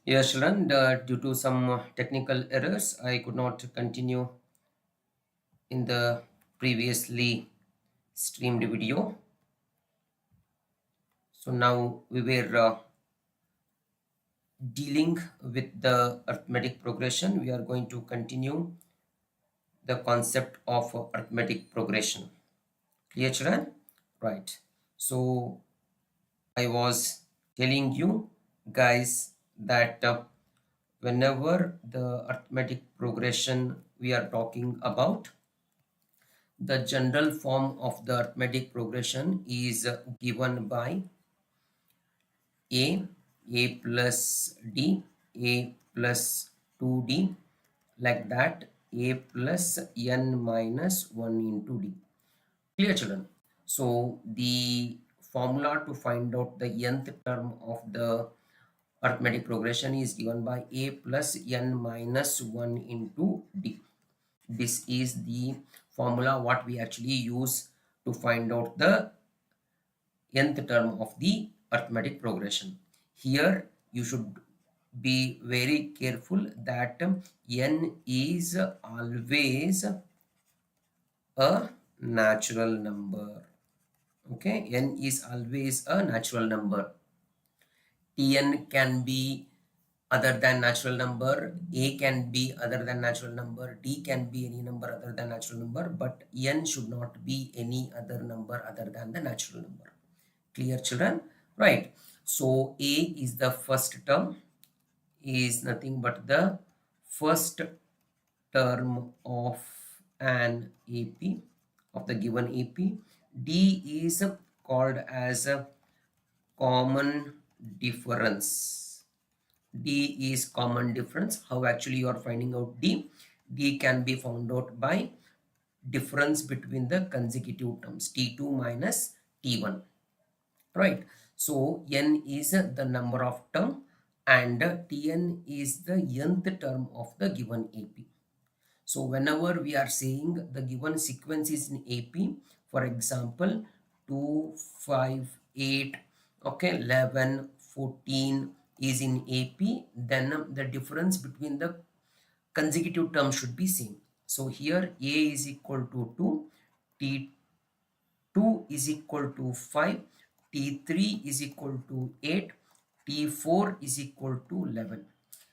Yes, children, due to some technical errors, I could not continue in the previously streamed video. So now we were dealing with the arithmetic progression. We are going to continue the concept of arithmetic progression. Clear, children? Right. So I was telling you guys that whenever the arithmetic progression we are talking about, the general form of the arithmetic progression is given by a plus d, a plus 2d, like that, a plus n minus 1 into d. Clear, children? So the formula to find out the nth term of the arithmetic progression is given by a plus n minus 1 into d. This is the formula what we actually use to find out the nth term of the arithmetic progression. Here you should be very careful that n is always a natural number. Okay, n is always a natural number. Tn can be other than natural number, a can be other than natural number, d can be any number other than natural number, but n should not be any other number other than the natural number. Clear, children? Right. So a is the first term, is nothing but the first term of an AP, of the given AP. D is called as a common difference. D is common difference. How actually you are finding out D? D can be found out by difference between the consecutive terms T2 minus T1. Right. So n is the number of term and Tn is the nth term of the given AP. So whenever we are saying the given sequence is in AP, for example, 2, 5, 8, okay, 11, 14 is in AP, then the difference between the consecutive terms should be same. So here A is equal to 2, T2 is equal to 5, T3 is equal to 8, T4 is equal to 11.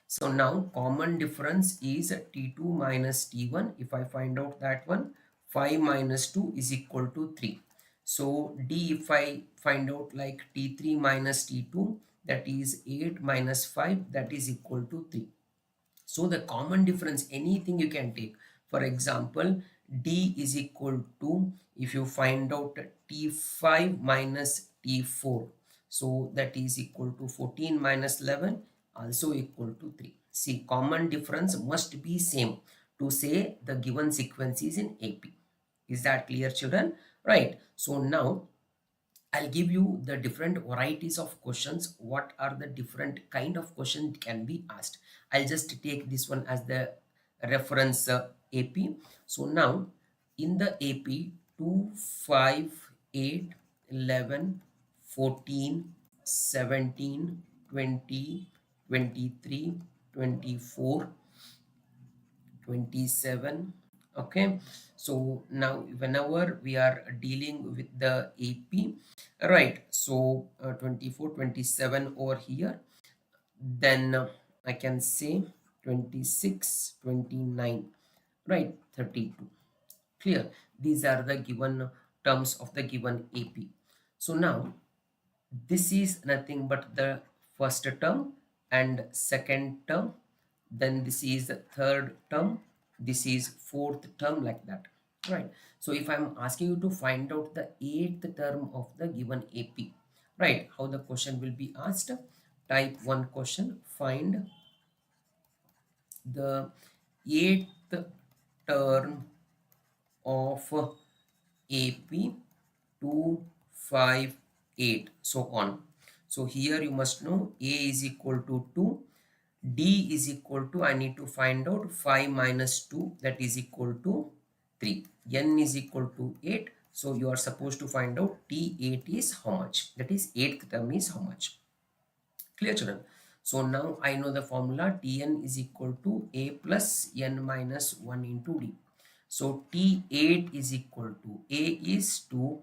So now common difference is T2 minus T1. If I find out that one, 5 minus 2 is equal to 3. So D, if I find out like T3 minus T2, that is 8 minus 5, that is equal to 3. So the common difference, anything you can take. For example, D is equal to, if you find out T5 minus T4, so that is equal to 14 minus 11, also equal to 3. See, common difference must be same to say the given sequence is in AP. Is that clear, children? Right. So now I'll give you the different varieties of questions. What are the different kind of questions can be asked? I'll just take this one as the reference AP. So now in the AP 2, 5, 8, 11, 14, 17, 20, 23, 24, 27. Okay, so now whenever we are dealing with the AP, right, so 24, 27 over here, then I can say 26, 29, right, 32. Clear? These are the given terms of the given AP. So now this is nothing but the first term and second term, then this is the third term, this is fourth term, like that. Right. So if I'm asking you to find out the eighth term of the given AP, right, how the question will be asked? Type 1 question, find the eighth term of AP 2, 5, 8, so on. So here you must know A is equal to 2, D is equal to, I need to find out 5 minus 2, that is equal to 3. N is equal to 8. So you are supposed to find out T8 is how much, that is 8th term is how much. Clear, children? So now I know the formula Tn is equal to A plus n minus 1 into D. So T8 is equal to A is 2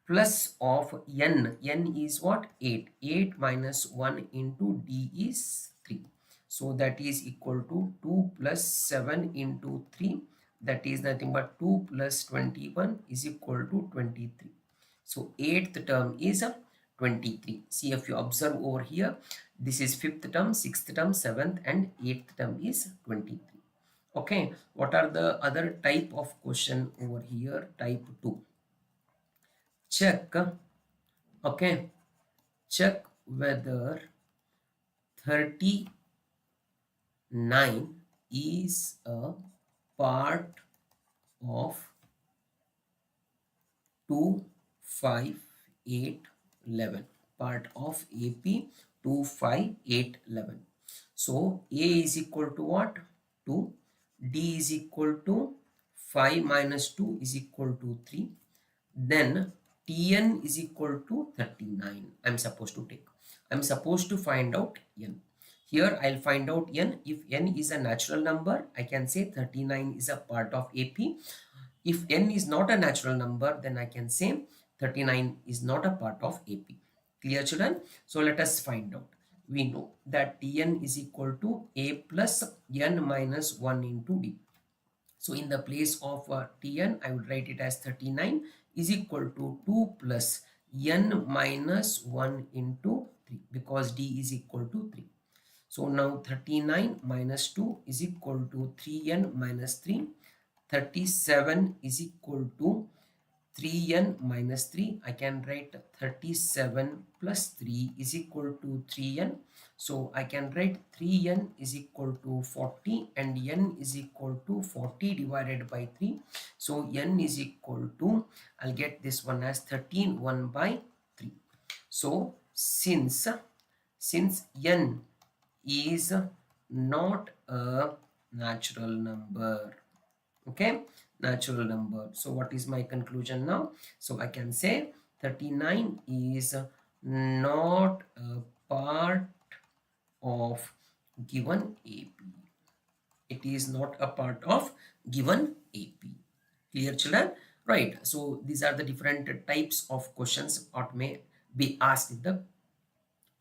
plus of n is what? 8. 8 minus 1 into D is 3. So that is equal to 2 plus 7 into 3. That is nothing but 2 plus 21 is equal to 23. So eighth term is 23. See, if you observe over here, this is fifth term, sixth term, seventh and eighth term is 23. Okay, what are the other type of question over here? Type 2. Check, okay, check whether 39 is a part of 2, 5, 8, 11. Part of AP 2, 5, 8, 11. So A is equal to what? 2. D is equal to 5 minus 2 is equal to 3. Then Tn is equal to 39. I'm supposed to take. I'm supposed to find out n. Here I'll find out n. If n is a natural number, I can say 39 is a part of AP. If n is not a natural number, then I can say 39 is not a part of AP. Clear, children? So let us find out. We know that Tn is equal to A plus n minus 1 into D. So in the place of Tn, I would write it as 39 is equal to 2 plus n minus 1 into 3 because D is equal to 3. So now 39 minus 2 is equal to 3n minus 3. 37 is equal to 3n minus 3. I can write 37 plus 3 is equal to 3n. So I can write 3n is equal to 40 and n is equal to 40 divided by 3. So n is equal to, I'll get this one as 13 1 by 3. So since n is not a natural number, okay, natural number, so what is my conclusion now? So I can say 39 is not a part of given AP. It is not a part of given AP. Clear, children? Right. So these are the different types of questions that may be asked in the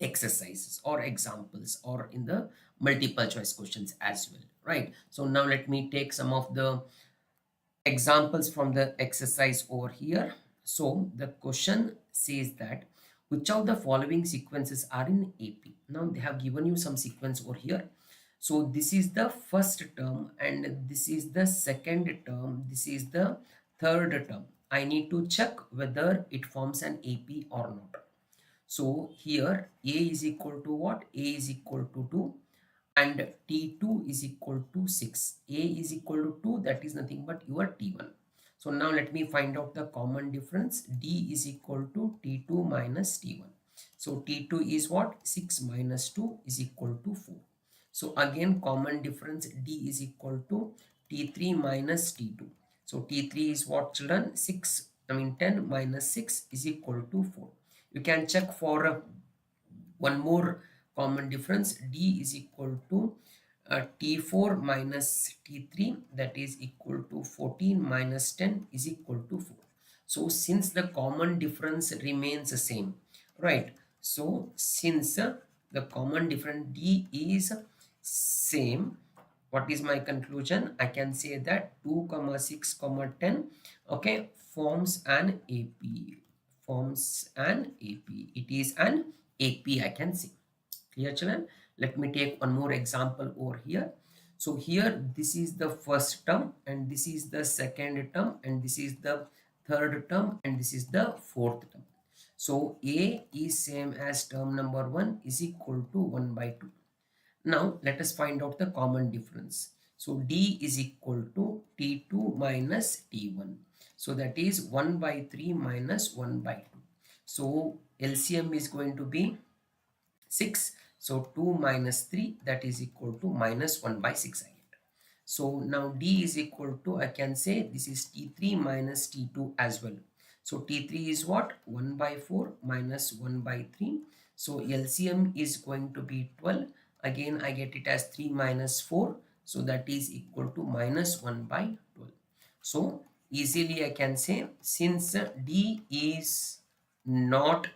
exercises or examples or in the multiple choice questions as well. Right. So now let me take some of the examples from the exercise over here. So the question says that which of the following sequences are in AP? Now they have given you some sequence over here. So this is the first term and this is the second term. This is the third term. I need to check whether it forms an AP or not. So here A is equal to what? A is equal to 2 and T2 is equal to 6. A is equal to 2, that is nothing but your T1. So now let me find out the common difference. D is equal to T2 minus T1. So T2 is what? 6 minus 2 is equal to 4. So again common difference, D is equal to T3 minus T2. So T3 is what, children? 10 minus 6 is equal to 4. You can check for one more common difference. D is equal to T4 minus T3, that is equal to 14 minus 10 is equal to 4. So since the common difference remains the same, right? So since the common difference D is same, what is my conclusion? I can say that 2 comma 6 comma 10, okay, forms an AP. Forms an AP. It is an AP, I can say. Clear, children? Let me take one more example over here. So here this is the first term and this is the second term and this is the third term and this is the fourth term. So A is same as term number 1 is equal to 1 by 2. Now let us find out the common difference. So D is equal to T2 minus T1. So that is 1 by 3 minus 1 by 2. So LCM is going to be 6. So 2 minus 3, that is equal to minus 1 by 6 I get. So now D is equal to, I can say this is T3 minus T2 as well. So T3 is what? 1 by 4 minus 1 by 3. So LCM is going to be 12. Again, I get it as 3 minus 4. So that is equal to minus 1 by 12. So easily I can say, since D is not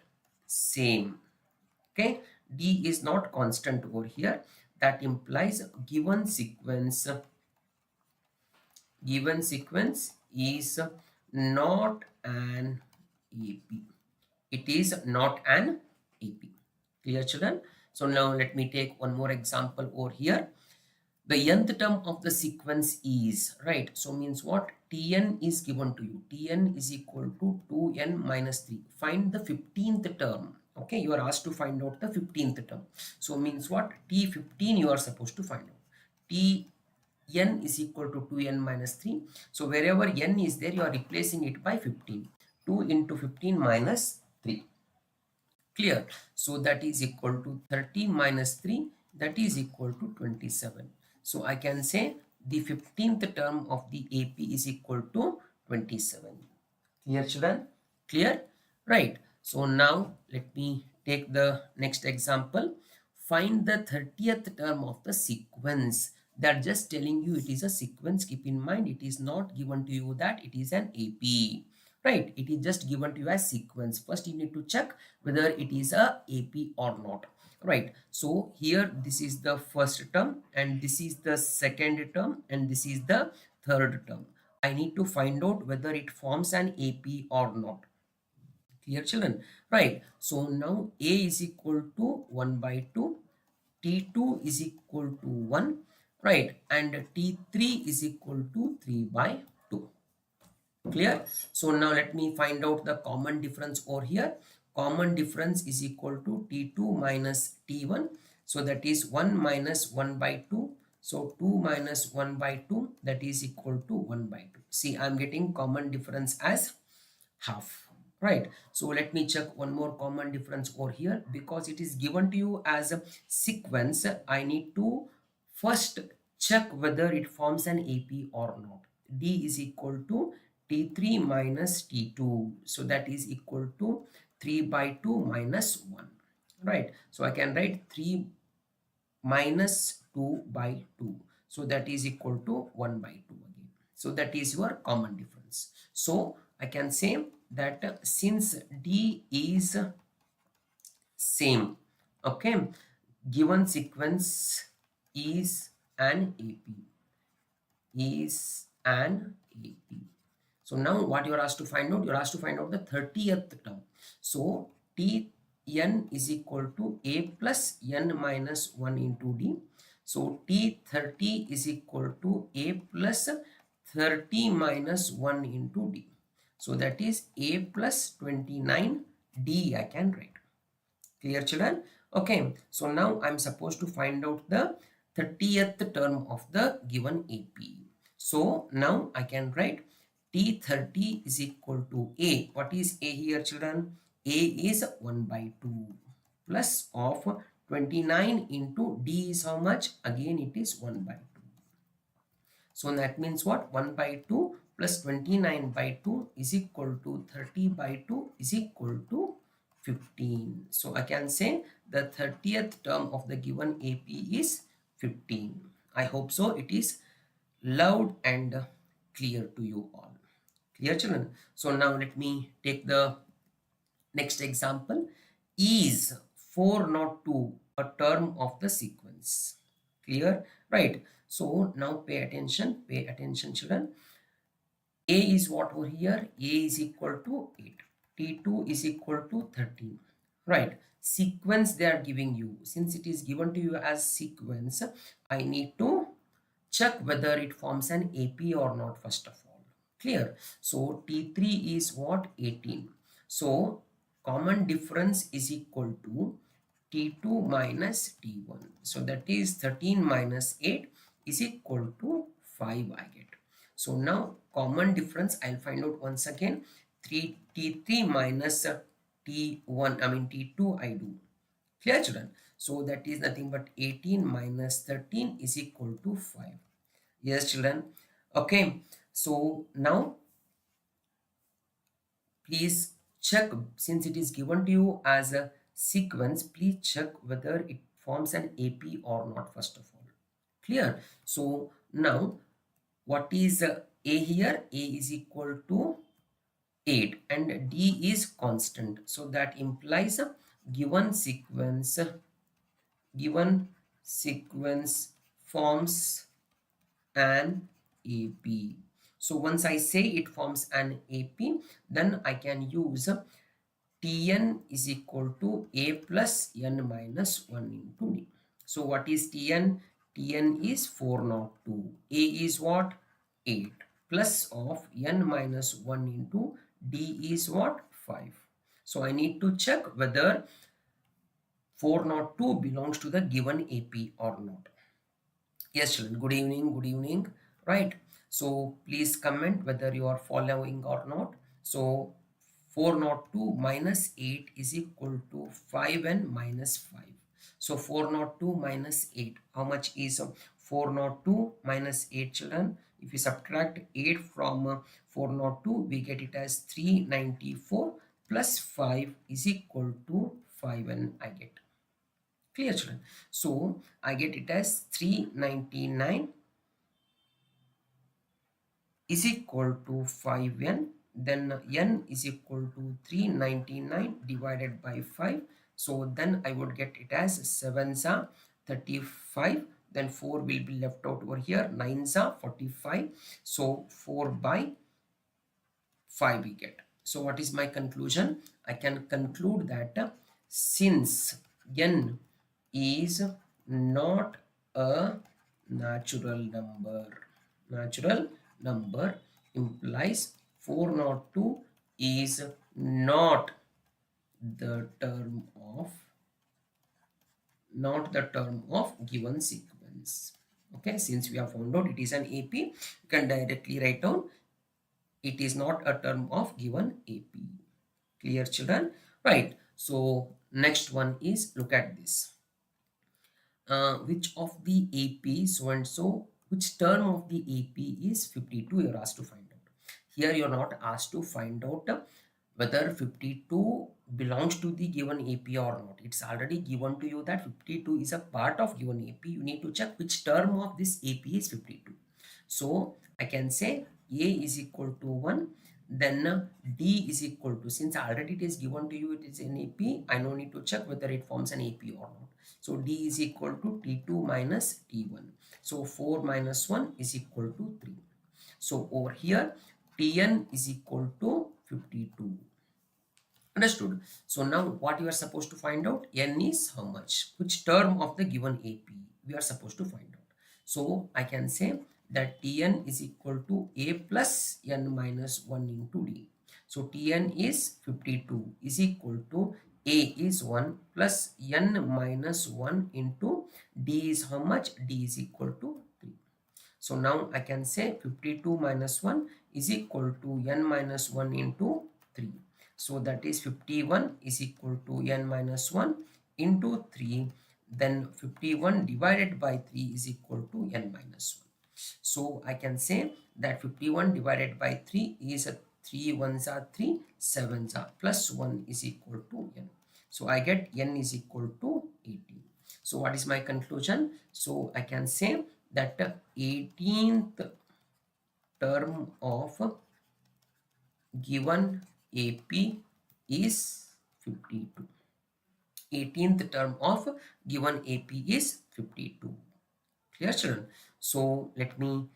same, okay, D is not constant over here, that implies given sequence is not an AP. It is not an AP. Clear, children? So now let me take one more example over here. The nth term of the sequence is, right? So means what? Tn is given to you. Tn is equal to 2n minus 3. Find the 15th term. Okay, you are asked to find out the 15th term. So means what? T15 you are supposed to find out. Tn is equal to 2n minus 3. So wherever n is there, you are replacing it by 15. 2 into 15 minus 3. Clear? So that is equal to 30 minus 3, that is equal to 27. So I can say the 15th term of the AP is equal to 27. Clear, children? Clear? Right. So now let me take the next example. Find the 30th term of the sequence. They're just telling you it is a sequence. Keep in mind, it is not given to you that it is an AP. Right. It is just given to you as sequence. First, you need to check whether it is a AP or not. Right. So here this is the first term and this is the second term and this is the third term. I need to find out whether it forms an AP or not. Clear, children? Right. So now A is equal to 1 by 2. T2 is equal to 1. Right. And T3 is equal to 3 by 2. Clear? So now let me find out the common difference over here. Common difference is equal to T2 minus T1. So that is 1 minus 1 by 2. So 2 minus 1 by 2, that is equal to 1 by 2. See, I'm getting common difference as half. Right. So let me check one more common difference over here. Because it is given to you as a sequence, I need to first check whether it forms an AP or not. D is equal to T3 minus T2. So that is equal to 3 by 2 minus 1. Right. So I can write 3 minus 2 by 2. So that is equal to 1 by 2 again. So that is your common difference. So I can say that since D is same, okay, given sequence is an AP, is an AP. So now what you are asked to find out? You are asked to find out the 30th term. So Tn is equal to A plus n minus 1 into D. So T30 is equal to A plus 30 minus 1 into D. So that is A plus 29 D I can write. Clear, children? Okay. So now I'm supposed to find out the 30th term of the given AP. So now I can write T30 is equal to A. What is A here, children? A is 1 by 2 plus of 29 into D is how much? Again, it is 1 by 2. So that means what? 1 by 2 plus 29 by 2 is equal to 30 by 2 is equal to 15. So I can say the 30th term of the given AP is 15. I hope so. It is loud and clear to you all. Clear, children? So now let me take the next example. Is 4 not 2 a term of the sequence? Clear? Right. So now pay attention, children. A is what over here? A is equal to 8. T2 is equal to 13. Right. Sequence they are giving you. Since it is given to you as sequence, I need to check whether it forms an AP or not first of all. Clear? So T3 is what? 18. So common difference is equal to T2 minus T1. So that is 13 minus 8 is equal to 5 I get. So now common difference I'll find out once again. T3 minus T1, I mean T2 I do. Clear, children? So that is nothing but 18 minus 13 is equal to 5. Yes, children. Okay. So now please check, since it is given to you as a sequence, please check whether it forms an AP or not first of all. Clear? So now what is A here? A is equal to 8 and D is constant. So that implies a given sequence forms an AP. So once I say it forms an AP, then I can use Tn is equal to A plus n minus 1 into D. So what is Tn? Tn is 402. A is what? 8 plus of n minus 1 into D is what? 5. So I need to check whether 402 belongs to the given AP or not. Yes, children. Good evening. Good evening. Right. So please comment whether you are following or not. So 402 minus 8 is equal to 5 and minus 5. So 402 minus 8. How much is 402 minus 8, children? If you subtract 8 from 402, we get it as 394 plus 5 is equal to 5 and I get. Clear, children? So I get it as 399 is equal to 5n. Then n is equal to 399 divided by 5. So then I would get it as 7s are 35. Then 4 will be left out over here. 9s are 45. So 4 by 5 we get. So what is my conclusion? I can conclude that since n is not a natural number implies 402 is not the term of given sequence. Okay, since we have found out it is an AP, you can directly write down it is not a term of given AP. Clear, children? Right. So next one is, look at this. Which of the AP so and so, which term of the AP is 52, you're asked to find out. Here you're not asked to find out whether 52 belongs to the given AP or not. It's already given to you that 52 is a part of given AP. You need to check which term of this AP is 52. So I can say A is equal to 1, then D is equal to, since already it is given to you it is an AP, I no need to check whether it forms an AP or not. So D is equal to T2 minus T1. So 4 minus 1 is equal to 3. So over here Tn is equal to 52. Understood? So now what you are supposed to find out? N is how much? Which term of the given AP we are supposed to find out. So I can say that Tn is equal to A plus n minus 1 into D. So Tn is 52 is equal to A is 1 plus n minus 1 into D is how much? D is equal to 3. So now I can say 52 minus 1 is equal to n minus 1 into 3. So that is 51 is equal to n minus 1 into 3. Then 51 divided by 3 is equal to n minus 1. So I can say that 51 divided by 3 is 3 ones are 3, 7s are plus 1 is equal to n. So I get n is equal to 18. So what is my conclusion? So I can say that 18th term of given AP is 52. 18th term of given AP is 52. Clear, children? So let me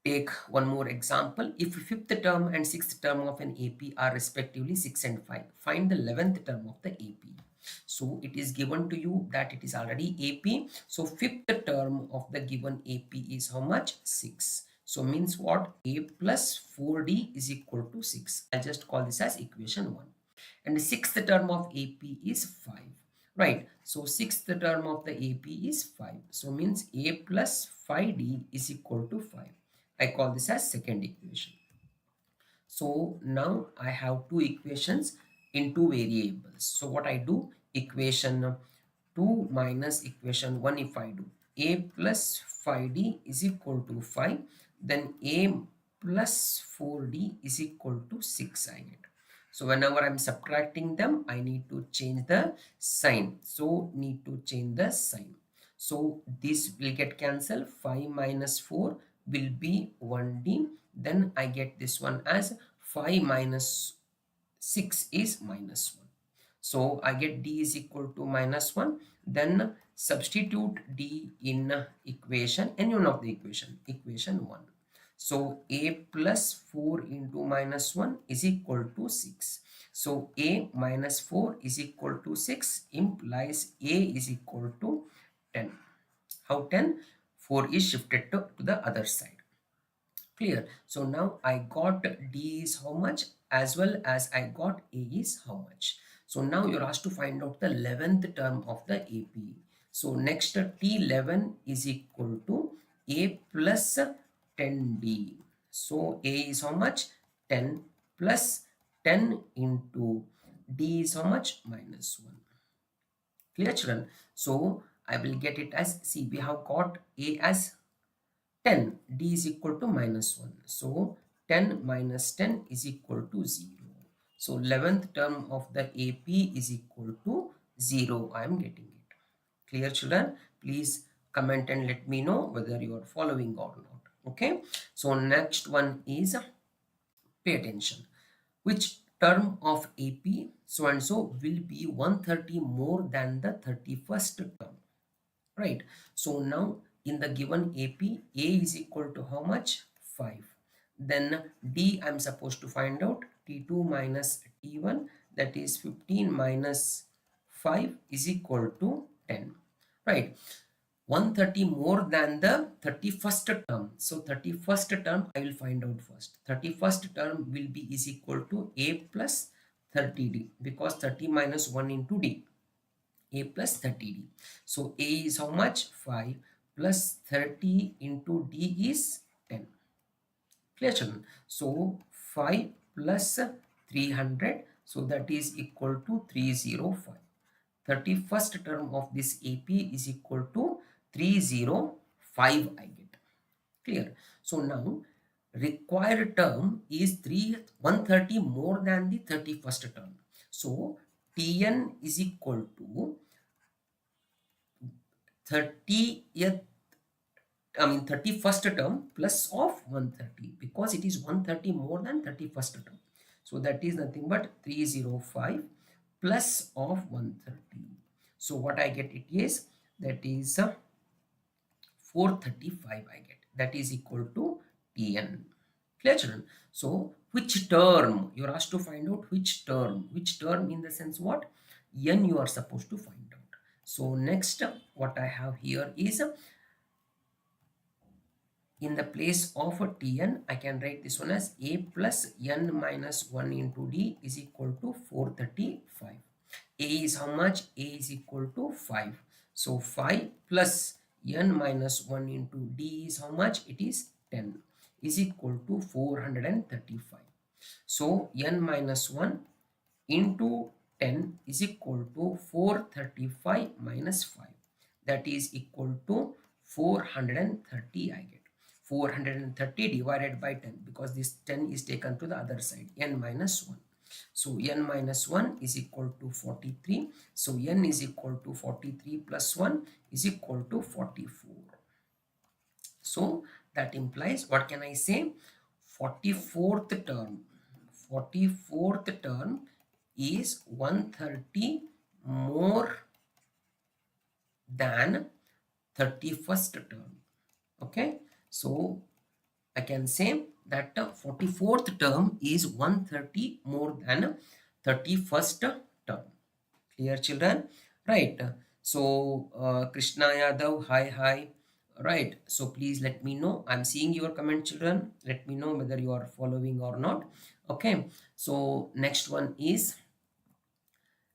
take one more example. If fifth term and sixth term of an AP are respectively 6 and 5, find the 11th term of the AP. So it is given to you that it is already AP. So fifth term of the given AP is how much? 6. So means what? A plus 4D is equal to 6. I'll just call this as equation 1. And the sixth term of AP is 5. Right. So sixth term of the AP is 5. So means A plus 5D is equal to 5. I call this as second equation. So now I have two equations in two variables. So what I do, equation 2 minus equation 1, if I do A plus 5D is equal to 5, then A plus 4D is equal to 6 I get. So whenever I'm subtracting them, I need to change the sign. So need to change the sign. So this will get cancelled. 5 minus 4 will be 1d. Then I get this one as 5 minus 6 is minus 1. So I get d is equal to minus 1. Then substitute d in equation, any one of the equation 1. So a plus 4 into minus 1 is equal to 6. So a minus 4 is equal to 6 implies a is equal to 10. How 10? 4 is shifted to the other side. Clear. So now I got d is how much as well as I got a is how much. So now you're asked to find out the 11th term of the AP. So next T11 is equal to a plus 10d. So a is how much? 10 plus 10 into d is how much? Minus 1. Clear, children? So I will get it as, see, we have got a as 10, d is equal to minus 1. So 10 minus 10 is equal to 0. So 11th term of the AP is equal to 0. I am getting it. Clear, children? Please comment and let me know whether you are following or not. Okay. So next one is, pay attention. Which term of AP so and so will be 130 more than the 31st term? Right. So now in the given AP, A is equal to how much? 5. Then D I'm supposed to find out T2 minus T1, that is 15 minus 5 is equal to 10. Right. 130 more than the 31st term. So 31st term I will find out first. 31st term will be is equal to A plus 30D, because 30 minus 1 into D. A plus 30d. So A is how much? 5 plus 30 into D is 10. Clear, children? So 5 plus 300. So that is equal to 305. 31st term of this AP is equal to 305 I get. Clear? So now required term is 130 more than the 31st term. So Tn is equal to 30th, 31st term plus of 130, because it is 130 more than 31st term. So that is nothing but 305 plus of 130. So what I get it is, that is 435 I get. That is equal to Tn. Clear, children? So which term? You are asked to find out which term. Which term in the sense what? N you are supposed to find out. So next what I have here is, in the place of a Tn, I can write this one as A plus N minus 1 into D is equal to 435. A is how much? A is equal to 5. So 5 plus N minus 1 into D is how much? It is 10, is equal to 435. So N minus 1 into 10 is equal to 435 minus 5. That is equal to 430 I get. 430 divided by 10, because this 10 is taken to the other side, n minus 1. So n minus 1 is equal to 43. So n is equal to 43 plus 1 is equal to 44. So that implies, what can I say? 44th term. 44th term is 130 more than 31st term. Okay. So I can say that 44th term is 130 more than 31st term. Clear, children? Right. So Krishna Yadav, hi. Right. So please let me know. I'm seeing your comment, children. Let me know whether you are following or not. Okay. So next one is,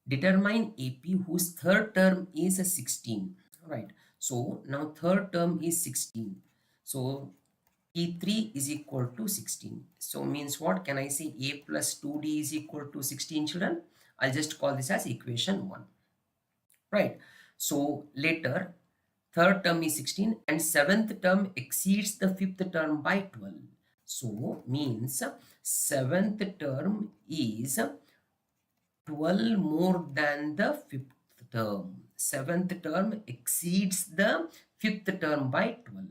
determine AP whose third term is 16. Right. So now third term is 16. So T3 is equal to 16. So means what? Can I say A plus 2D is equal to 16, children? I'll just call this as equation 1. Right. So later, third term is 16 and seventh term exceeds the fifth term by 12. So means seventh term is 12 more than the fifth term. Seventh term exceeds the fifth term by 12.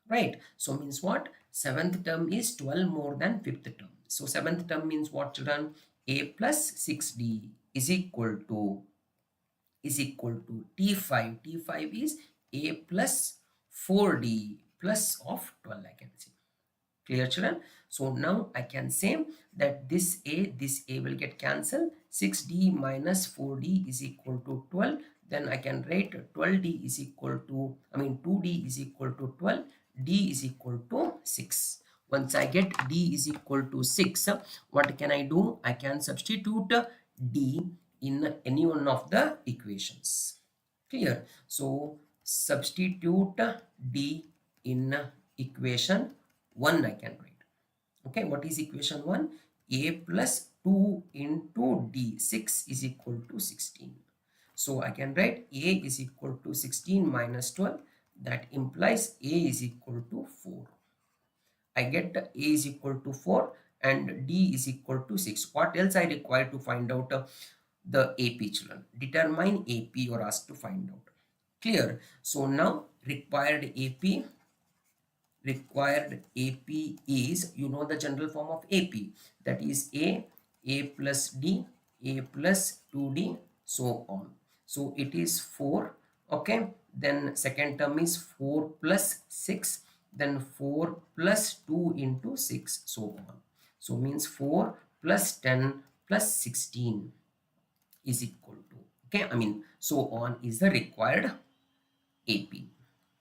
Right? So means what? Seventh term is 12 more than fifth term. So seventh term means what, children? A plus 6D is equal to T5. T5 is A plus 4D plus of 12, I can say. Clear, children? So now I can say that this A will get cancelled. 6D minus 4D is equal to 12. Then I can write 12D is equal to, 2D is equal to 12. D is equal to 6. Once I get D is equal to 6, what can I do? I can substitute D in any one of the equations. Clear? So substitute D in equation 1 I can write. Okay, what is equation 1? A plus 2 into D, 6 is equal to 16. So I can write A is equal to 16 minus 12. That implies A is equal to 4. I get A is equal to 4 and D is equal to 6. What else I require to find out the AP, children? Determine AP or asked to find out. Clear? So now required AP is, you know the general form of AP, that is A plus D, A plus 2D, so on. So it is 4, okay. Then second term is 4 plus 6, then 4 plus 2 into 6, so on. So means 4 plus 10 plus 16 is equal to, okay, so on is the required AP.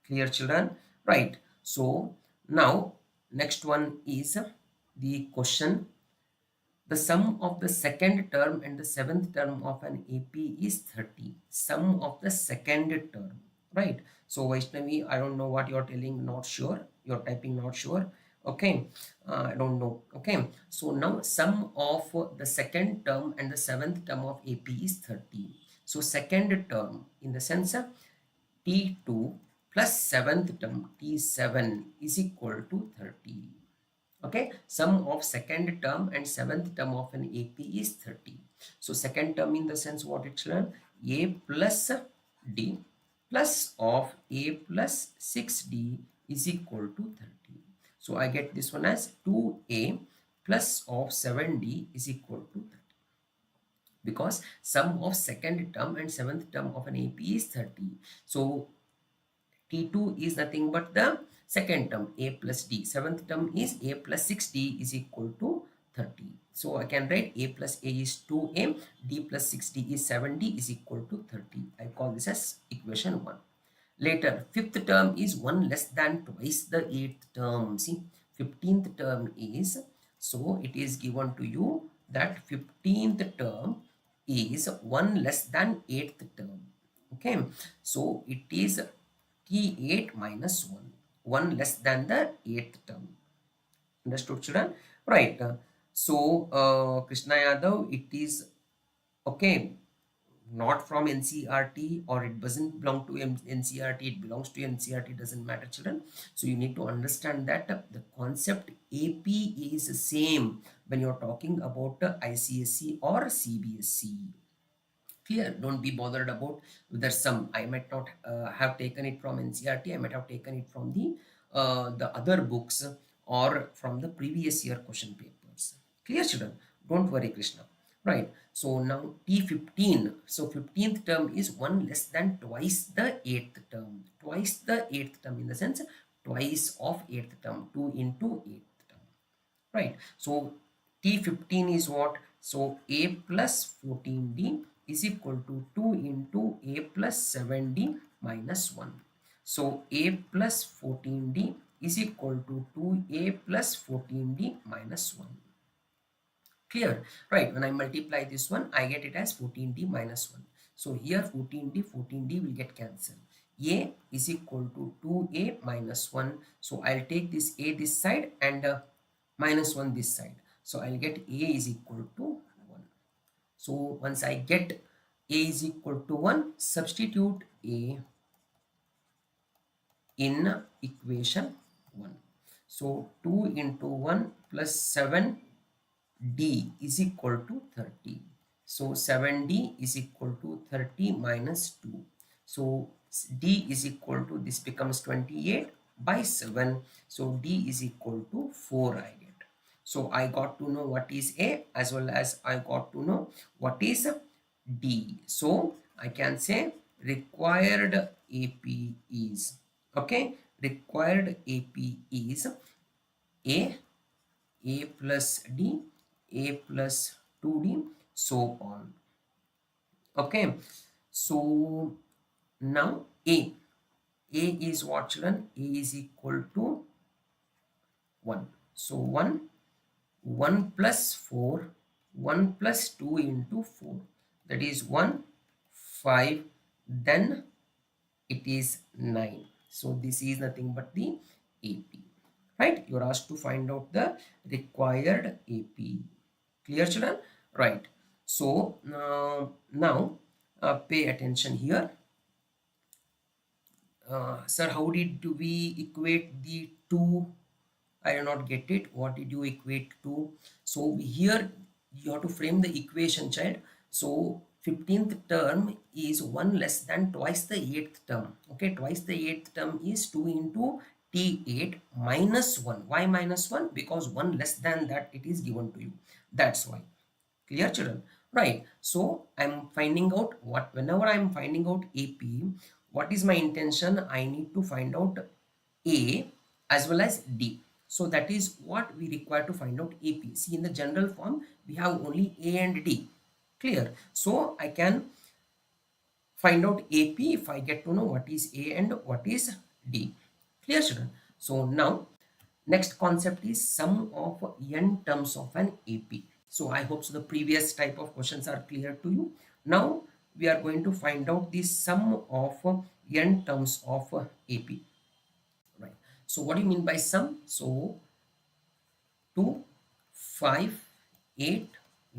Clear, children? Right. So now next one is the question. The sum of the second term and the seventh term of an AP is 30. Sum of the second term. Right. So Vaishnavi, I don't know what you're telling, not sure. You're typing not sure. Okay. I don't know. Okay. So now sum of the second term and the seventh term of AP is 30. So second term in the sense of T2 plus seventh term T7 is equal to 30. Okay, sum of second term and seventh term of an AP is 30. So second term in the sense what it's learned, A plus D plus of A plus 6D is equal to 30. So I get this one as 2A plus of 7D is equal to 30. Because sum of second term and seventh term of an AP is 30. So T2 is nothing but the second term A plus D. Seventh term is A plus 6D is equal to 30. So I can write A plus A is 2A, D plus 6D is 7D is equal to 30. I call this as equation 1. Later, fifth term is 1 less than twice the 8th term. See, 15th term is, so it is given to you that 15th term is 1 less than 8th term. Okay, so it is T8 minus 1, 1 less than the 8th term. Understood, children? Right. Krishna Yadav, it is okay, not from NCRT, or it doesn't belong to NCRT, it belongs to NCRT, doesn't matter, children. So you need to understand that the concept AP is the same when you're talking about ICSE or CBSE. Clear? Don't be bothered about whether some, I might not have taken it from NCRT, I might have taken it from the other books or from the previous year question papers. Clear, children? Don't worry, Krishna. Right. So now T15. So 15th term is 1 less than twice the 8th term. Twice the 8th term in the sense twice of 8th term. 2 into 8th term. Right. So T15 is what? So A plus 14D is equal to 2 into A plus 7D minus 1. So A plus 14D is equal to 2A plus 14D minus 1. Clear? Right. When I multiply this one, I get it as 14D minus 1. So here 14D will get cancelled. A is equal to 2A minus 1. So I'll take this A this side and minus 1 this side. So I'll get A is equal to 1. So once I get A is equal to 1, substitute A in equation 1. So 2 into 1 plus 7D is equal to 30. So 7d is equal to 30 minus 2. So d is equal to, this becomes 28 by 7. So d is equal to 4 I get. So I got to know what is a, as well as I got to know what is d. So I can say required AP is, okay, required AP is a, a plus d, a plus 2d, so on. Okay, so now a is what, children? A is equal to 1. So 1 plus 4, 1 plus 2 into 4, that is 1, 5, then it is 9. So this is nothing but the AP, right? You're asked to find out the required AP. Clear, children? Right. So now pay attention here. Sir, how did we equate the two? I do not get it. What did you equate to? So here you have to frame the equation, child. So 15th term is 1 less than twice the 8th term. Okay, twice the 8th term is 2 into T8 minus 1. Why minus 1? Because 1 less than that it is given to you. That's why. Clear, children? Right. So I'm finding out what, whenever I'm finding out AP, what is my intention? I need to find out A as well as D. So that is what we require to find out AP. See, in the general form, we have only A and D. Clear. So I can find out AP if I get to know what is A and what is D. Clear, children? So now next concept is sum of n terms of an AP. So I hope so the previous type of questions are clear to you. Now we are going to find out the sum of n terms of AP. Right. So what do you mean by sum? So 2, 5, 8,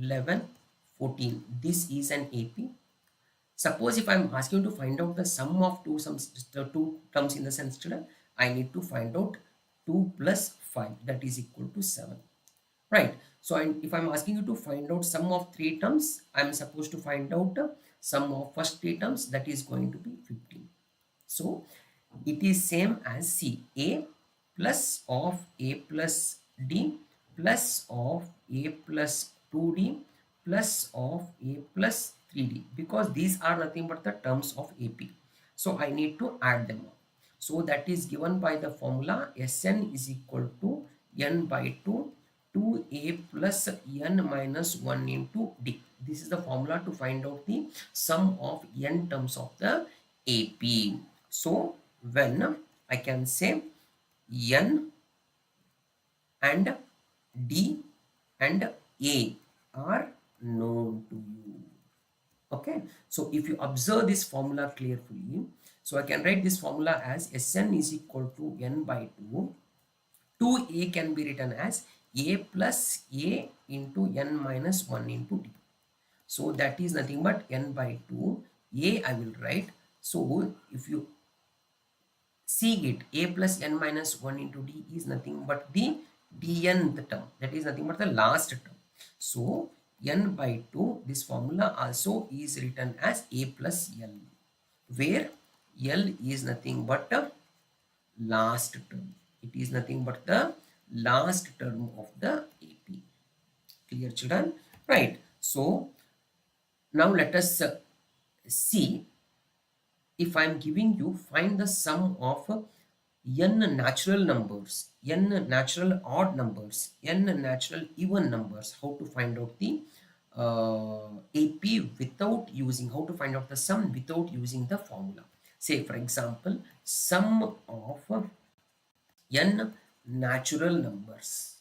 11, 14. This is an AP. Suppose if I'm asking to find out the sum of two terms in the sense, children, I need to find out 2 plus 5, that is equal to 7. Right. So if I'm asking you to find out sum of 3 terms, I'm supposed to find out sum of first 3 terms, that is going to be 15. So it is same as C, A plus of A plus D plus of A plus 2D plus of A plus 3D, because these are nothing but the terms of AP. So I need to add them up. So that is given by the formula Sn is equal to n by 2, 2a plus n minus 1 into d. This is the formula to find out the sum of n terms of the AP. So when I can say n and d and a are known to you. Okay, so if you observe this formula carefully, so I can write this formula as Sn is equal to n by 2. 2a can be written as a plus a into n minus 1 into d. So that is nothing but n by 2. A I will write. So if you see it, a plus n minus 1 into d is nothing but the dnth term. That is nothing but the last term. So n by 2, this formula also is written as a plus l, where l is nothing but the last term. It is nothing but the last term of the AP. Clear, children? Right. So now let us see, if I am giving you find the sum of n natural numbers, n natural odd numbers, n natural even numbers, how to find out the AP without using, how to find out the sum without using the formula. Say for example, sum of n natural numbers.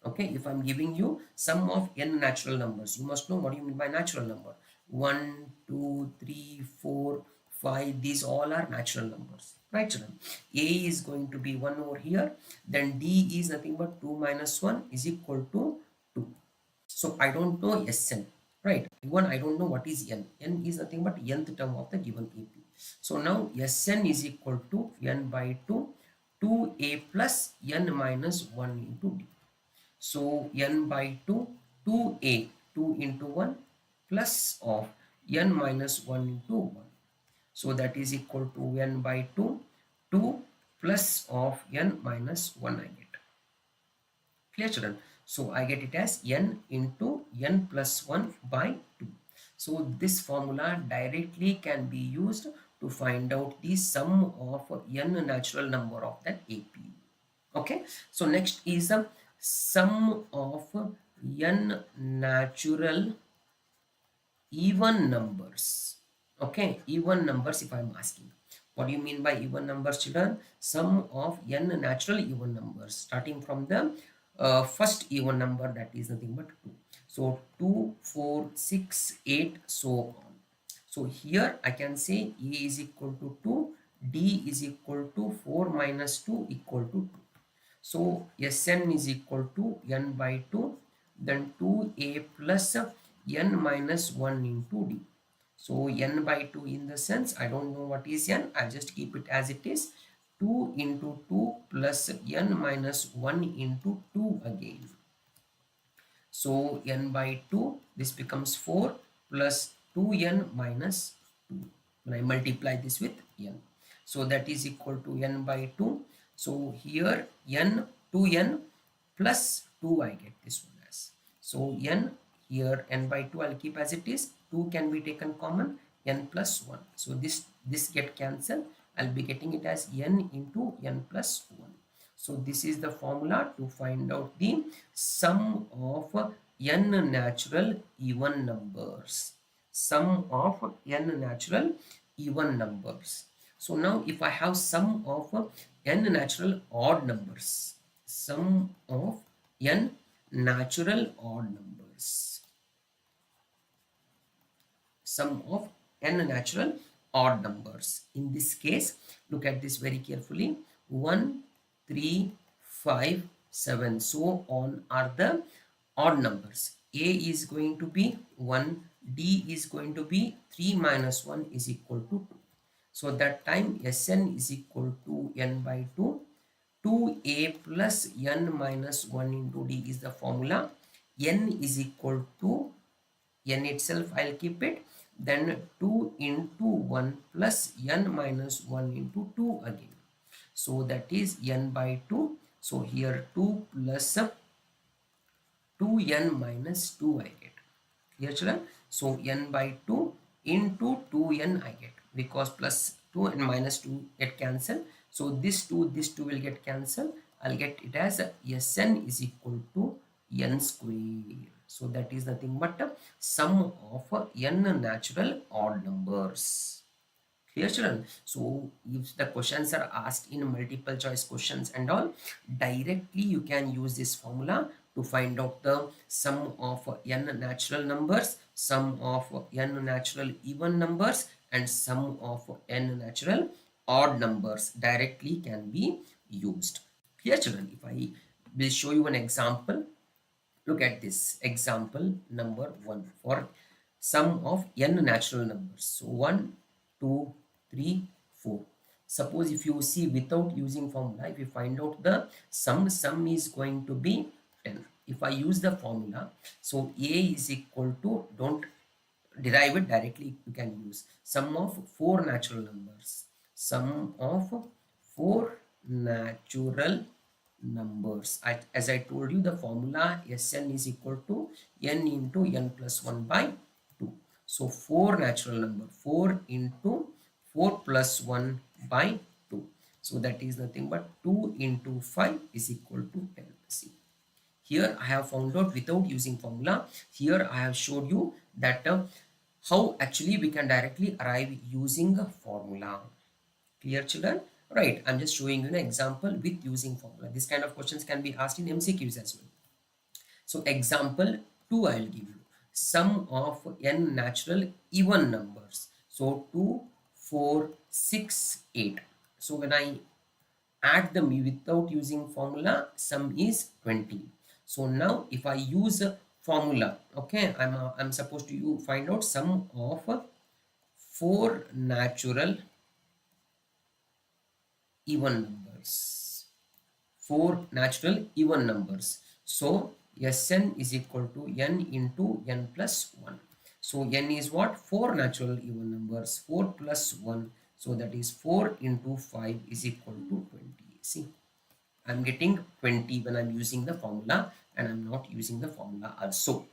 Okay, if I'm giving you sum of n natural numbers, you must know what you mean by natural number. 1, 2, 3, 4, 5, these all are natural numbers, right, children? A is going to be 1 over here, then D is nothing but 2 minus 1 is equal to 2. So I don't know Sn, right? Even I don't know what is n. N is nothing but nth term of the given AP. So now Sn is equal to n by 2, 2a plus n minus 1 into d. So n by 2, 2a, 2 into 1 plus of n minus 1 into 1. So that is equal to n by 2, 2 plus of n minus 1 I get. Clear children? So I get it as n into n plus 1 by 2. So this formula directly can be used to find out the sum of n natural number of that APU. Okay, so next is the sum of n natural even numbers. Okay, even numbers if I'm asking. What do you mean by even numbers, children? Sum of n natural even numbers starting from the first even number, that is nothing but 2. So 2, 4, 6, 8, so on. So here I can say A is equal to 2, D is equal to 4 minus 2 equal to 2. So Sn is equal to n by 2, then 2a plus n minus 1 into d. So n by 2 in the sense I don't know what is n, I just keep it as it is. 2 into 2 plus n minus 1 into 2 again. So n by 2, this becomes 4 plus 2n minus 2. When I multiply this with n. So that is equal to n by 2. So here n 2n plus 2 I get this one as. So n here n by 2 I'll keep as it is. 2 can be taken common, n plus 1. So this get cancelled. I'll be getting it as n into n plus 1. So this is the formula to find out the sum of n natural even numbers. Sum of n natural even numbers. So now if I have sum of n natural odd numbers, sum of n natural odd numbers, sum of n natural odd numbers. In this case, look at this very carefully. 1, 3, 5, 7, so on are the odd numbers. A is going to be 1, D is going to be 3 minus 1 is equal to 2. So that time Sn is equal to n by 2. 2a plus n minus 1 into d is the formula. N is equal to n itself I'll keep it, then 2 into 1 plus n minus 1 into 2 again. So that is n by 2. So here 2 plus 2n minus 2 I get. Clear children? So n by 2 into 2n I get, because plus 2 and minus 2 get cancelled. So this 2 will get cancelled. I'll get it as Sn is equal to n square. So that is nothing but sum of n natural odd numbers. Clear children? So if the questions are asked in multiple choice questions and all, directly you can use this formula to find out the sum of n natural numbers, sum of n natural even numbers, and sum of n natural odd numbers directly can be used. Clear children? If I will show you an example, look at this example number 1 for sum of n natural numbers. So 1, 2, 3, 4. Suppose if you see without using formula, if you find out the sum is going to be 10. If I use the formula, so A is equal to, don't derive it directly, you can use sum of 4 natural numbers. Sum of 4 natural numbers. As I told you, the formula Sn is equal to n into n plus 1 by 2. So 4 natural number, 4 into 4 plus 1 by 2. So that is nothing but 2 into 5 is equal to 10. See, here I have found out without using formula. Here I have showed you that how actually we can directly arrive using a formula. Clear children? Right, I'm just showing you an example with using formula. This kind of questions can be asked in MCQs as well. So example 2 I will give you. Sum of n natural even numbers. So 2, 4, 6, 8. So when I add them without using formula, sum is 20. So now if I use a formula, okay, I'm supposed to find out sum of 4 natural even numbers. 4 natural even numbers. So Sn is equal to n into n plus 1. So n is what? 4 natural even numbers. 4 plus 1. So that is 4 into 5 is equal to 20. See, I'm getting 20 when I'm using the formula, and I'm not using the formula also.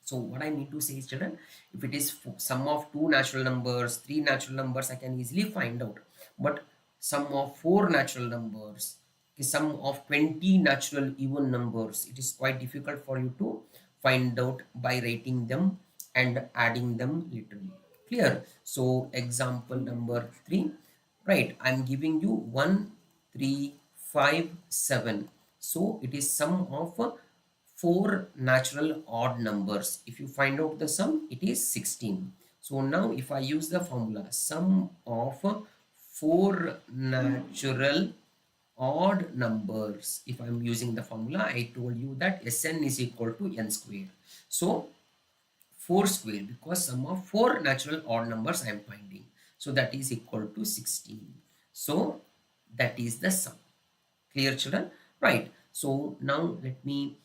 So what I mean to say is, children, if it is sum of two natural numbers, three natural numbers, I can easily find out. But sum of four natural numbers, sum of 20 natural even numbers, it is quite difficult for you to find out by writing them and adding them literally. Clear? So example number 3, right? I'm giving you 1, 3, 5, 7. So it is sum of four natural odd numbers. If you find out the sum, it is 16. So now if I use the formula, sum of four natural odd numbers, if I'm using the formula, I told you that Sn is equal to n square. So 4 square, because sum of four natural odd numbers I am finding. So that is equal to 16. So that is the sum. Clear, children? Right. So now let me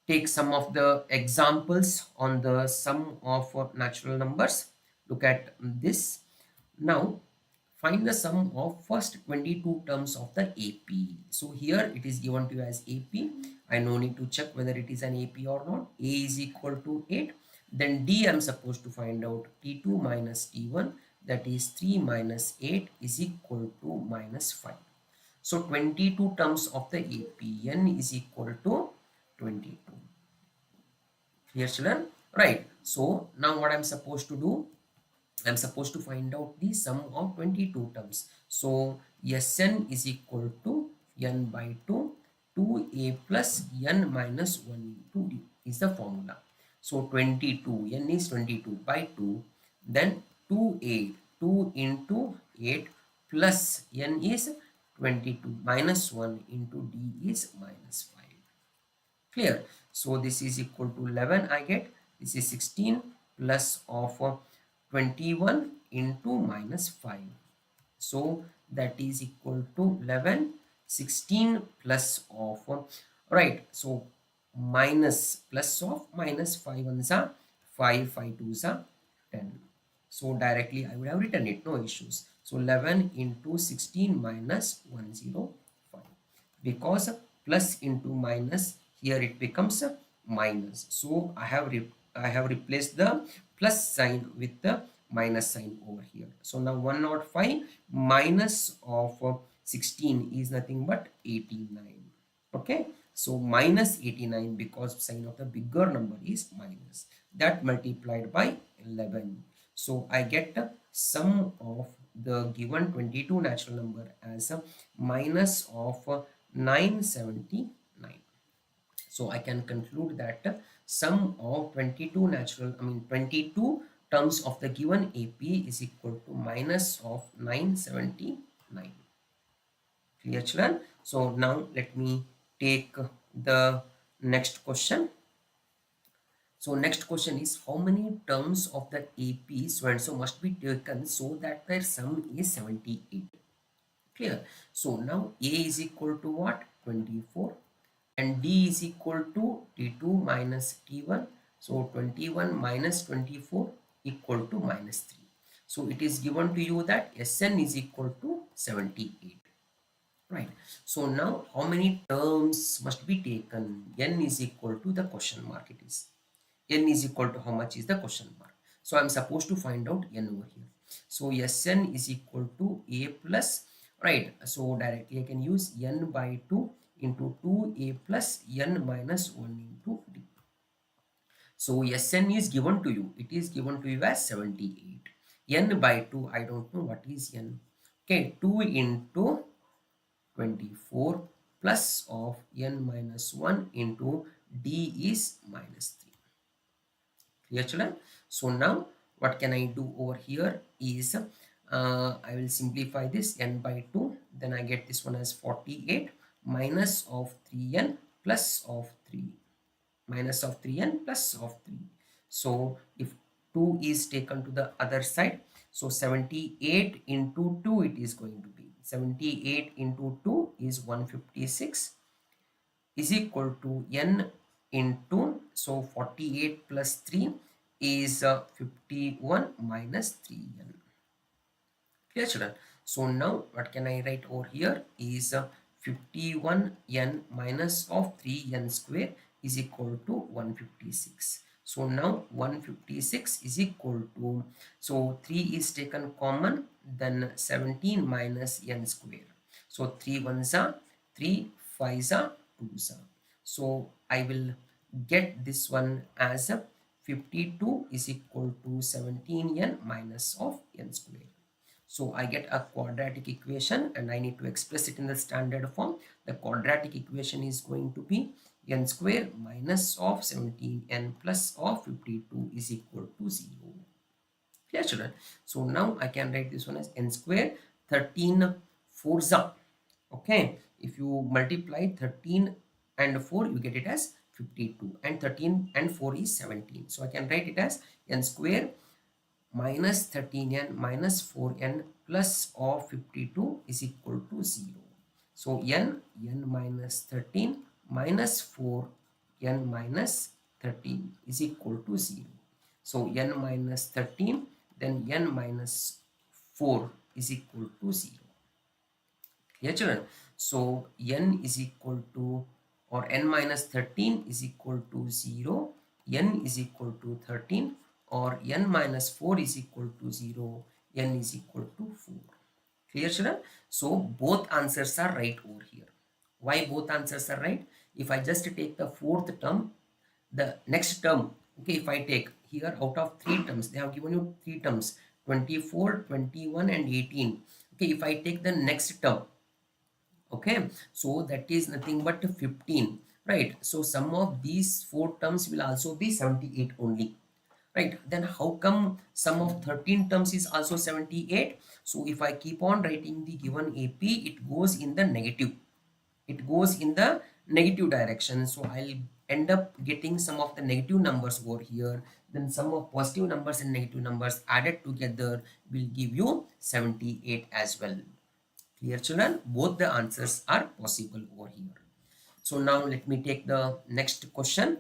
take some of the examples on the sum of natural numbers. Look at this. Now find the sum of first 22 terms of the AP. So here it is given to you as AP. I no need to check whether it is an AP or not. A is equal to 8. Then D I am supposed to find out T2 minus T1, that is 3 minus 8 is equal to minus 5. So 22 terms of the AP. N is equal to 22. Clear, children? Right. So now what I'm supposed to do? I'm supposed to find out the sum of 22 terms. So Sn is equal to n by 2, 2a plus n minus 1 into d is the formula. So 22, n is 22 by 2, then 2a, 2 into 8 plus n is 22 minus 1 into d is minus 5. Clear? So this is equal to 11 I get. This is 16 plus of 21 into minus 5. So that is equal to 11, 16 plus of, right, so minus plus of minus 5 ones are 5, 5 twos are 10. So directly I would have written it, no issues. So 11 into 16 minus 105, because plus into minus, here it becomes a minus. So I have replaced the plus sign with the minus sign over here. So now 105 minus of 16 is nothing but 89. Okay, so minus 89, because sign of the bigger number is minus, that multiplied by 11. So I get the sum of the given 22 natural number as a minus of 979. So I can conclude that sum of 22 terms of the given AP is equal to minus of 979. Clear, children? So now let me take the next question. So next question is, how many terms of the AP so and so must be taken so that their sum is 78? Clear? So now A is equal to what? 24, and D is equal to T2 minus T1. So 21 minus 24 equal to minus 3. So it is given to you that Sn is equal to 78. Right. So now how many terms must be taken? N is equal to the question mark, it is. N is equal to how much is the question mark. So I'm supposed to find out N over here. So Sn is equal to A plus, right. So directly I can use N by 2 into 2A plus N minus 1 into D. So Sn is given to you. It is given to you as 78. N by 2, I don't know what is N. Okay, 2 into 24 plus of n minus 1 into d is minus 3. Clear, children? So now what can I do over here is I will simplify this n by 2, then I get this one as 48 minus of 3n plus of 3, minus of 3n plus of 3. So if 2 is taken to the other side, so 78 into 2 it is going to be 78 into 2 is 156 is equal to n into, so 48 plus 3 is 51 minus 3n. Clear, children? So now what can I write over here is 51n minus of 3n square is equal to 156. So now 156 is equal to, so 3 is taken common, then 17 minus n square. So 3 ones are 3, 5s are 2s are. So I will get this one as 52 is equal to 17n minus of n square. So I get a quadratic equation and I need to express it in the standard form. The quadratic equation is going to be n square minus of 17n plus of 52 is equal to 0. Clear, children? So now I can write this one as n square 13 fours up. Okay, if you multiply 13 and 4, you get it as 52, and 13 and 4 is 17. So I can write it as n square minus 13n minus 4n plus of 52 is equal to 0. So n minus 13 minus 4n minus 13 is equal to 0. So n minus 13, then n minus 4 is equal to 0. Clear, children? So n is equal to, or n minus 13 is equal to 0, n is equal to 13, or n minus 4 is equal to 0, n is equal to 4. Clear, children? So both answers are right over here. Why both answers are right? If I just take the fourth term, the next term, okay, if I take here out of 3 terms, they have given you 3 terms, 24, 21 and 18. Okay, if I take the next term, okay, so that is nothing but 15, right? So sum of these 4 terms will also be 78 only, right? Then how come sum of 13 terms is also 78? So if I keep on writing the given AP, it goes in the negative, it goes in the negative direction. So I'll end up getting some of the negative numbers over here, then some of positive numbers and negative numbers added together will give you 78 as well. Clear, children? Both the answers are possible over here. So now let me take the next question.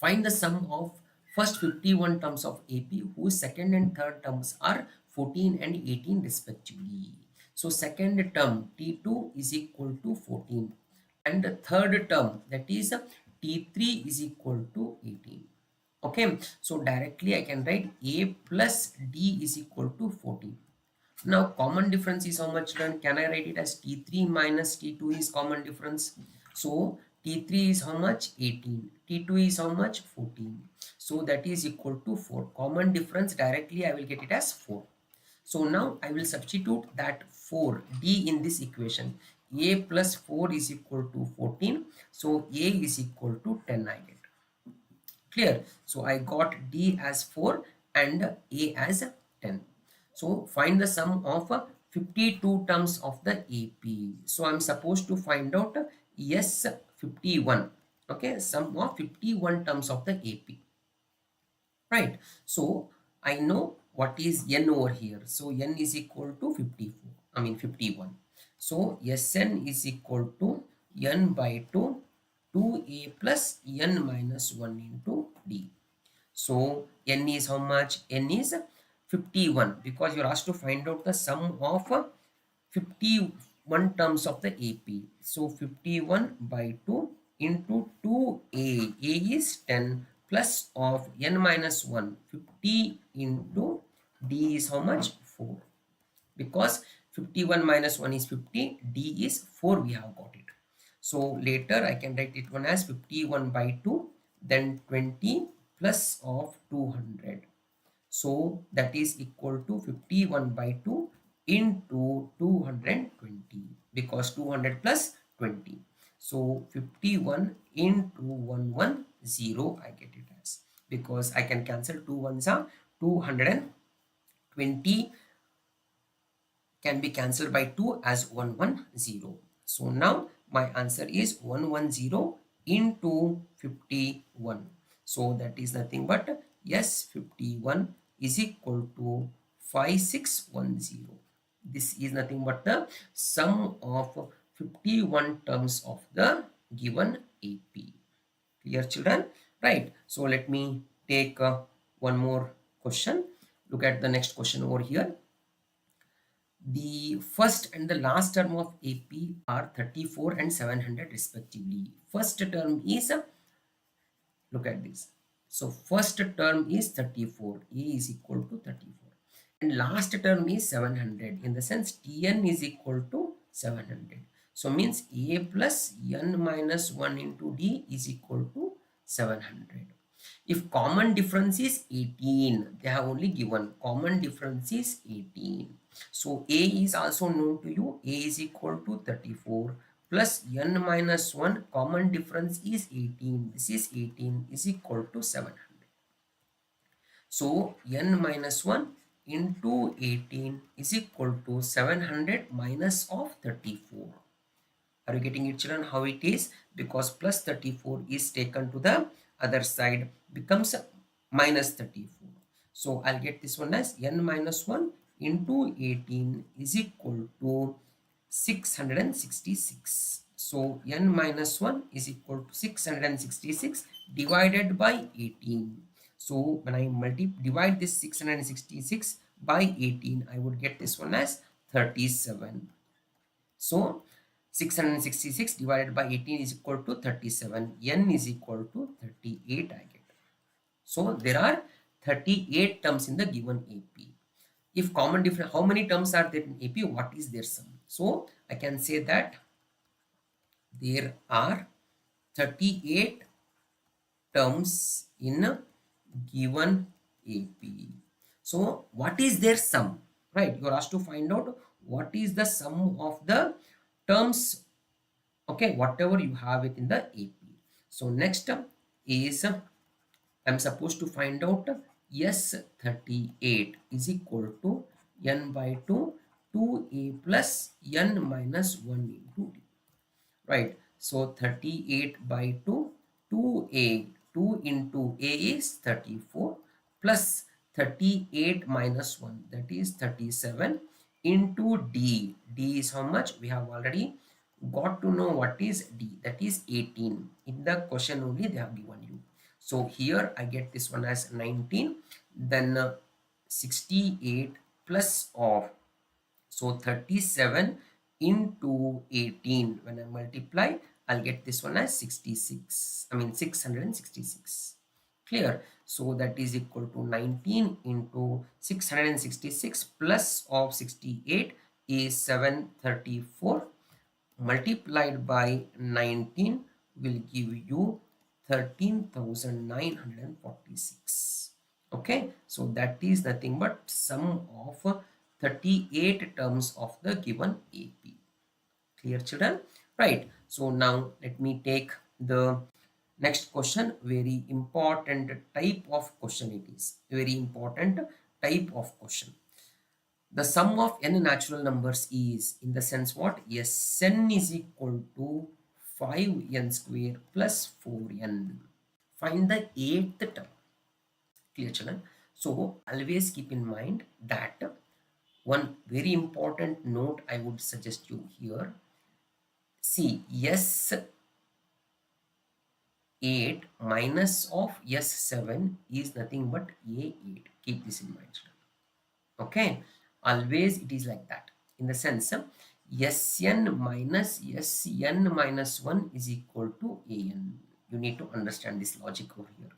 Find the sum of first 51 terms of AP whose second and third terms are 14 and 18 respectively. So second term T2 is equal to 14 and the third term, that is T3, is equal to 18. Okay, so directly I can write A plus D is equal to 14. Now common difference is how much, then can I write it as T3 minus T2 is common difference. So T3 is how much? 18. T2 is how much? 14. So that is equal to 4. Common difference directly I will get it as 4. So now I will substitute that 4D in this equation. A plus 4 is equal to 14. So A is equal to 10 I get. Clear? So I got D as 4 and A as 10. So find the sum of 52 terms of the AP. So I'm supposed to find out yes 51. Okay, sum of 51 terms of the AP. Right. So I know what is n over here. So n is equal to 54. I mean 51. So Sn is equal to n by 2, 2a plus n minus 1 into d. So n is how much? N is 51 because you're asked to find out the sum of 51 terms of the AP. So 51 by 2 into 2a. A is 10 plus of n minus 1. 50 into d is how much? 4. Because 51 minus 1 is 50. D is 4. We have got it. So later I can write it one as 51 by 2. Then 20 plus of 200. So that is equal to 51 by 2 into 220 because 200 plus 20. So 51 into 110 I get it as, because I can cancel 2 ones are 220 can be cancelled by 2 as 110. So now my answer is 110 into 51. So that is nothing but yes 51 is equal to 5610. This is nothing but the sum of 51 terms of the given AP. Clear, children? Right. So let me take one more question. Look at the next question over here. The first and the last term of AP are 34 and 700 respectively. First term is, look at this. So first term is 34, A is equal to 34. And last term is 700, in the sense Tn is equal to 700. So means A plus n minus 1 into D is equal to 700. If common difference is 18, they have only given common difference is 18. So A is also known to you. A is equal to 34 plus n minus 1, common difference is 18. This is 18 is equal to 700. So n minus 1 into 18 is equal to 700 minus of 34. Are you getting it, children, how it is? Because plus 34 is taken to the other side, becomes minus 34. So I'll get this one as n minus 1 into 18 is equal to 666. So n minus 1 is equal to 666 divided by 18. So when I divide this 666 by 18, I would get this one as 37. So 666 divided by 18 is equal to 37. N is equal to 38 I get. So there are 38 terms in the given AP. If common difference, how many terms are there in AP? What is their sum? So I can say that there are 38 terms in a given AP. So what is their sum? Right, you are asked to find out what is the sum of the terms, okay, whatever you have it in the AP. So next is I'm supposed to find out S38 is equal to n by 2 2a plus n minus 1 into d. Right, so 38 by 2, 2a, 2 into a is 34 plus 38 minus 1, that is 37 into d. D is how much? We have already got to know what is d, that is 18. In the question only they have given you. So here I get this one as 19, then 68 plus of, so 37 into 18, when I multiply, I'll get this one as 66, I mean 666. Clear? So that is equal to 19 into 666 plus of 68 is 734, multiplied by 19 will give you 13,946. Okay, so that is nothing but sum of 38 terms of the given AP. Clear, children? Right, so now let me take the next question. Very important type of question it is. Very important type of question. The sum of n natural numbers is, in the sense what? Sn is equal to 5n square plus 4n. Find the 8th term. Clear, children? So always keep in mind that one very important note I would suggest you here. See, S8 minus of S7 is nothing but A8. Keep this in mind, children. Okay, always it is like that, in the sense Sn minus Sn minus 1 is equal to An. You need to understand this logic over here.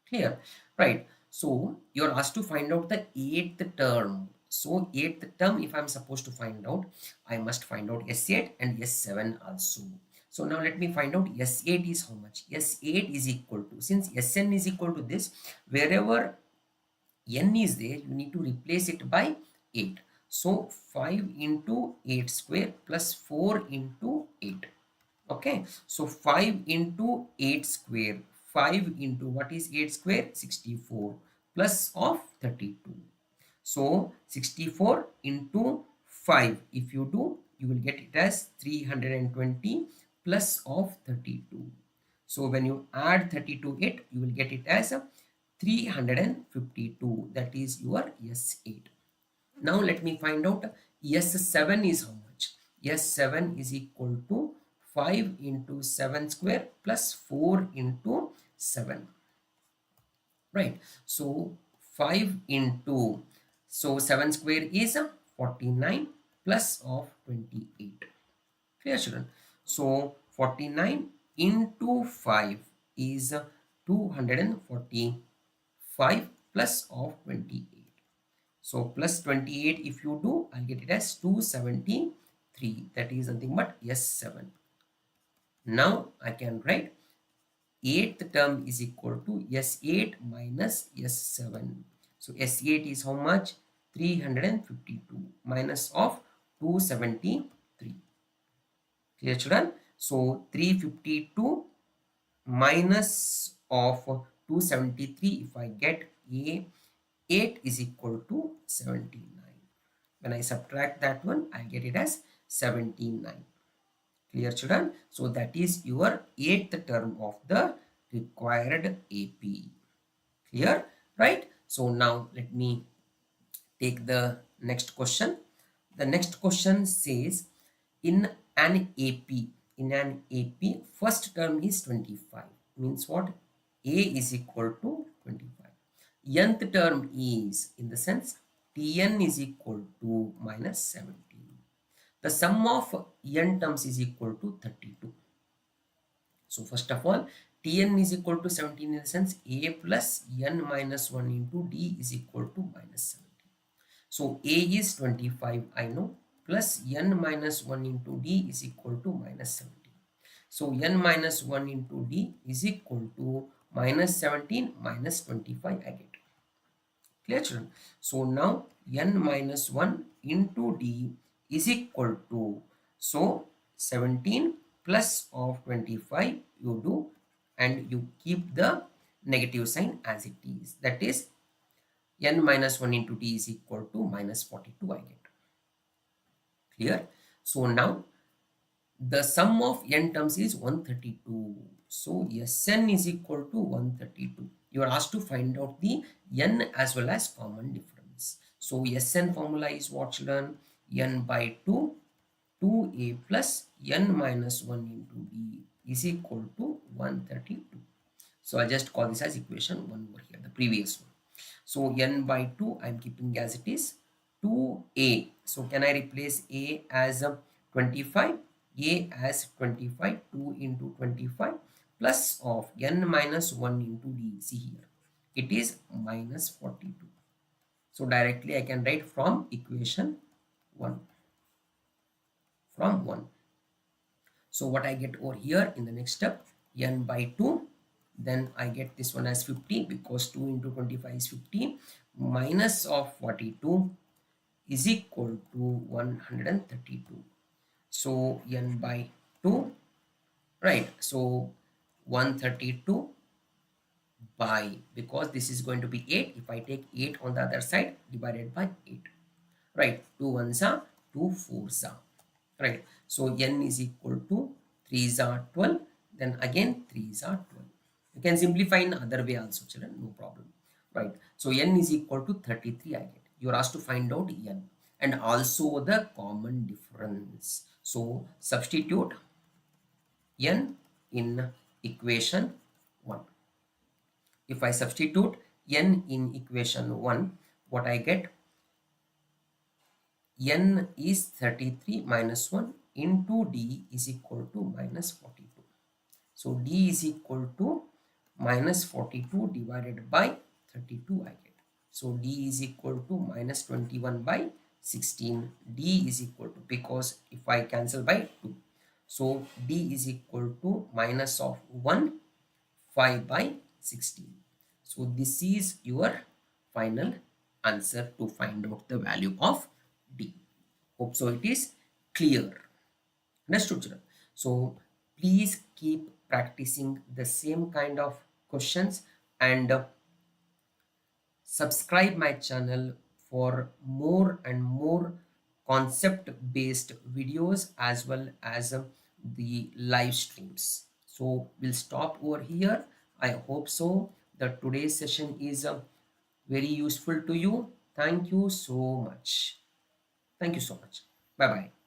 Clear? Right, so you're asked to find out the 8th term. So 8th term, if I'm supposed to find out, I must find out S8 and S7 also. So now let me find out S8 is how much? S8 is equal to, since Sn is equal to this, wherever n is there, you need to replace it by 8. So 5 into 8 square plus 4 into 8. Okay, so 5 into 8 square, 5 into what is 8 square? 64 plus of 32. So 64 into 5, if you do, you will get it as 320 plus of 32. So when you add 30 to it, you will get it as 352. That is your S8. Now let me find out S7 is how much? S7 is equal to 5 into 7 square plus 4 into 7. right? So 5 into, so 7 square is 49 plus of 28. Clear, children? So 49 into 5 is 245 plus of 28. So plus 28, if you do, I'll get it as 273. That is nothing but S7. Now I can write eighth term is equal to S8 minus S7. So S8 is how much? 352 minus of 273. Clear, children? So 352 minus of 273, if I get A, 8 is equal to 79. When I subtract that one, I get it as 79. Clear, children? So that is your eighth term of the required AP. Clear, right? So now let me take the next question. The next question says, in an AP, first term is 25. Means what? A is equal to 25. Nth term is, in the sense, Tn is equal to minus 17. The sum of n terms is equal to 32. So first of all, Tn is equal to 17 in the sense A plus n minus 1 into D is equal to minus 17. So A is 25, I know, plus n minus 1 into D is equal to minus 17. So n minus 1 into D is equal to minus 17 minus 25 I get. Clear, children? So now n minus 1 into D is equal to, so 17 plus of 25 you do, and you keep the negative sign as it is. That is n minus 1 into D is equal to minus 42 I get. Clear? So now the sum of n terms is 132. So Sn is equal to 132. You are asked to find out the n as well as common difference. So Sn formula is what, children? N by 2, 2a plus n minus 1 into d is equal to 132. So I just call this as equation 1 over here, the previous one. So n by 2 I'm keeping as it is, 2a. So can I replace a as 25? A as 25, 2 into 25 plus of n minus 1 into d. See here, it is minus 42. So directly I can write from equation 1, from 1. So what I get over here in the next step, n by 2, then I get this one as 50 because 2 into 25 is 50, minus of 42 is equal to 132. So n by 2, right? So 132 by, because this is going to be 8, if I take 8 on the other side, divided by 8, right? 2 ones are 2 fours are, right? So n is equal to 3s are 12, then again 3s are 12. You can simplify in other way also, children, no problem, right? So n is equal to 33 I get. You are asked to find out n and also the common difference. So substitute n in equation 1. If I substitute n in equation 1, what I get? N is 33 minus 1 into D is equal to minus 42. So D is equal to minus 42 divided by 32 I get. So D is equal to minus 21 by 16. D is equal to, because if I cancel by 2, so D is equal to minus of 1, 5 by 16. So this is your final answer to find out the value of D. Hope so it is clear. Understood, children? So please keep practicing the same kind of questions and subscribe my channel for more and more concept based videos as well as the live streams. So we'll stop over here. I hope so that today's session is very useful to you. Thank you so much. Thank you so much. Bye bye.